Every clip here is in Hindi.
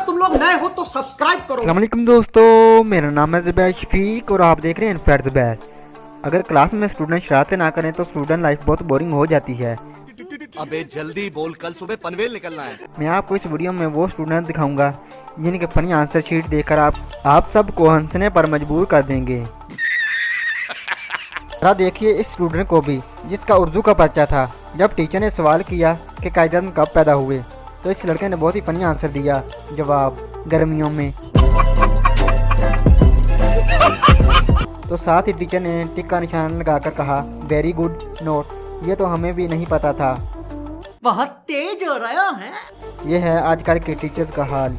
तुम लोग नए हो तो सब्सक्राइब करो। अस्सलाम वालेकुम दोस्तों, मेरा नाम है ज़ुबैर शफीक और आप देख रहे हैं इनफैक्ट ज़ुबैर। अगर क्लास में स्टूडेंट शरारतें ना करें तो स्टूडेंट लाइफ बहुत बोरिंग हो जाती है। अबे जल्दी बोल, कल सुबह पनवेल निकलना है। मैं आपको इस वीडियो में वो स्टूडेंट दिखाऊंगा जिनके फनी आंसर शीट देखकर आप सबको हंसने पर मजबूर कर देंगे। जरा देखिए इस स्टूडेंट को भी, जिसका उर्दू का पर्चा था। जब टीचर ने सवाल किया कि कायदे कब पैदा हुए तो इस लड़के ने बहुत ही फनी आंसर दिया। जवाब, गर्मियों में। तो साथ ही टीचर ने टिक का निशान लगाकर कहा, वेरी गुड नोट, ये तो हमें भी नहीं पता था। बहुत तेज हो रहा है। ये है आजकल के टीचर्स का हाल।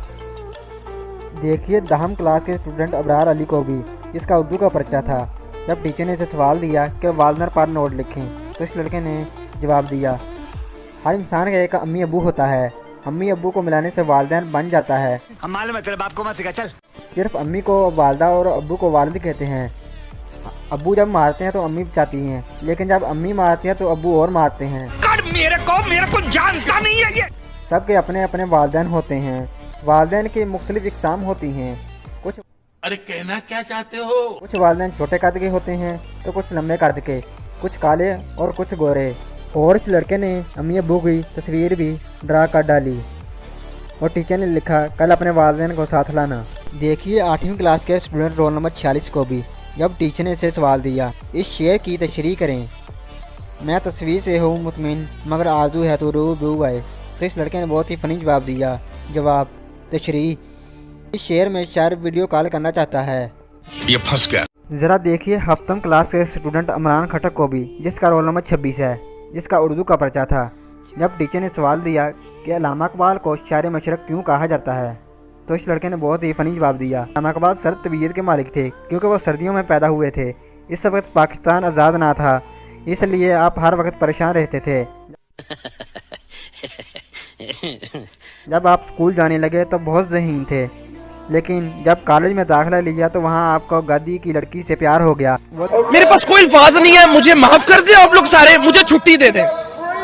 देखिए दहम क्लास के स्टूडेंट अबरार अली को भी, इसका उर्दू का पर्चा था। जब टीचर ने इसे सवाल दिया कि वालनर पर नोट लिखें तो इस लड़के ने जवाब दिया, हर इंसान का एक अम्मी अबू होता है, अम्मी अबू को मिलाने से वालिदैन बन जाता है। हम मालूम है तेरे बाप को मत सिखा, चल। सिर्फ अम्मी को वालदा और अब्बू को वालिद कहते हैं। अब्बू जब मारते हैं तो अम्मी बचाती हैं, लेकिन जब अम्मी मारती हैं तो अब्बू और मारते हैं। मेरे को जानता नहीं है ये। सबके अपने अपने वालिदैन होते हैं। वालिदैन की मुख्तलिफ इकसाम होती हैं। कुछ अरे कहना क्या चाहते हो? कुछ वालिदैन छोटे कद के होते हैं तो कुछ लंबे कद के, कुछ काले और कुछ गोरे। और इस लड़के ने अम्मी अब्बू की तस्वीर भी ड्रा कर डाली और टीचर ने लिखा, कल अपने वालिदैन को साथ लाना। देखिए 8वीं क्लास के स्टूडेंट रोल नंबर 46 को भी, जब टीचर ने इसे सवाल दिया, इस शेर की तशरीह करें। मैं तस्वीर से हूँ मुतमिन मगर आरज़ू है तो रूबरू आए। तो इस लड़के ने बहुत ही फ़नी जवाब दिया। जवाब, तशरीह, इस शेर में शायर वीडियो कॉल करना चाहता है। ये फंस गया। ज़रा देखिए 7वीं क्लास के स्टूडेंट इमरान खटक को भी, जिसका रोल नंबर 26 है, जिसका उर्दू का पर्चा था। जब टीचर ने सवाल दिया कि अल्लामा इकबाल को शायर मशरक़ क्यों कहा जाता है तो इस लड़के ने बहुत ही फ़नी जवाब दिया। अल्लामा इकबाल सर्द तबीयत के मालिक थे क्योंकि वो सर्दियों में पैदा हुए थे। इस वक्त पाकिस्तान आज़ाद ना था, इसलिए आप हर वक्त परेशान रहते थे। जब आप स्कूल जाने लगे तो बहुत ज़हीन थे, लेकिन जब कॉलेज में दाखिला लिया तो वहाँ आपको गद्दी की लड़की से प्यार हो गया। मेरे पास कोई अल्फाज नहीं है, मुझे माफ कर दे आप लोग सारे, मुझे छुट्टी दे दे,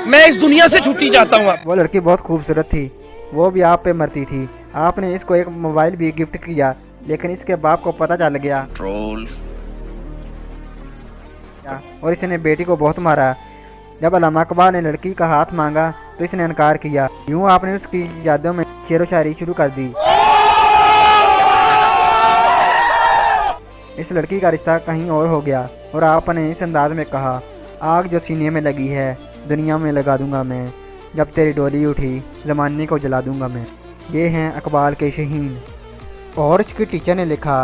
मैं इस दुनिया से छुट्टी चाहता हूँ। वो लड़की बहुत खूबसूरत थी, वो भी आप पे मरती थी। आपने इसको एक मोबाइल भी गिफ्ट किया, लेकिन इसके बाप को पता चल गया ट्रोल। और इसने बेटी को बहुत मारा। जब अल्लामा इकबाल ने लड़की का हाथ मांगा तो इसने इनकार किया। यूँ आपने उसकी यादों में शेर व शायरी शुरू कर दी। इस लड़की का रिश्ता कहीं और हो गया और आपने इस अंदाज में कहा, आग जो सीने में लगी है दुनिया में लगा दूंगा मैं, जब तेरी डोली उठी ज़माने को जला दूंगा मैं। ये हैं इकबाल के शहीन। और इसकी टीचर ने लिखा,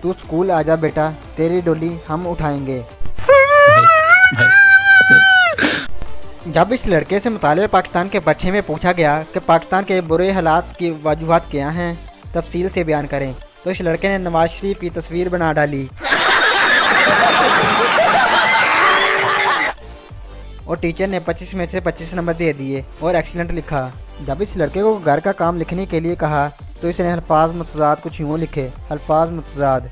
तू स्कूल आजा बेटा, तेरी डोली हम उठाएंगे। जब इस लड़के से मुतालिब पाकिस्तान के पर्चे में पूछा गया कि पाकिस्तान के बुरे हालात की वजूहात क्या हैं, तफसील से बयान करें, तो इस लड़के ने नवाज शरीफ की तस्वीर बना डाली। और टीचर ने 25 में से 25 नंबर दे दिए और एक्सीलेंट लिखा। जब इस लड़के को घर का काम लिखने के लिए कहा तो इसने अल्फाज मुतज़ाद कुछ यूँ लिखे। अल्फाज मुतज़ाद,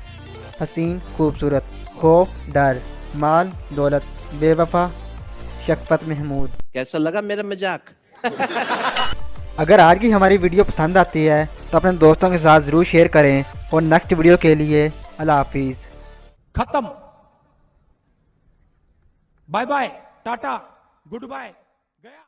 हसीन खूबसूरत, खौफ डर, माल दौलत, बेवफा शफ़क़त महमूद। कैसा लगा मेरा मजाक? अगर आज की हमारी वीडियो पसंद आती है तो अपने दोस्तों के साथ ज़रूर शेयर करें और नेक्स्ट वीडियो के लिए अल्लाह हाफिज़। खत्म, bye bye, tata, good bye, गया।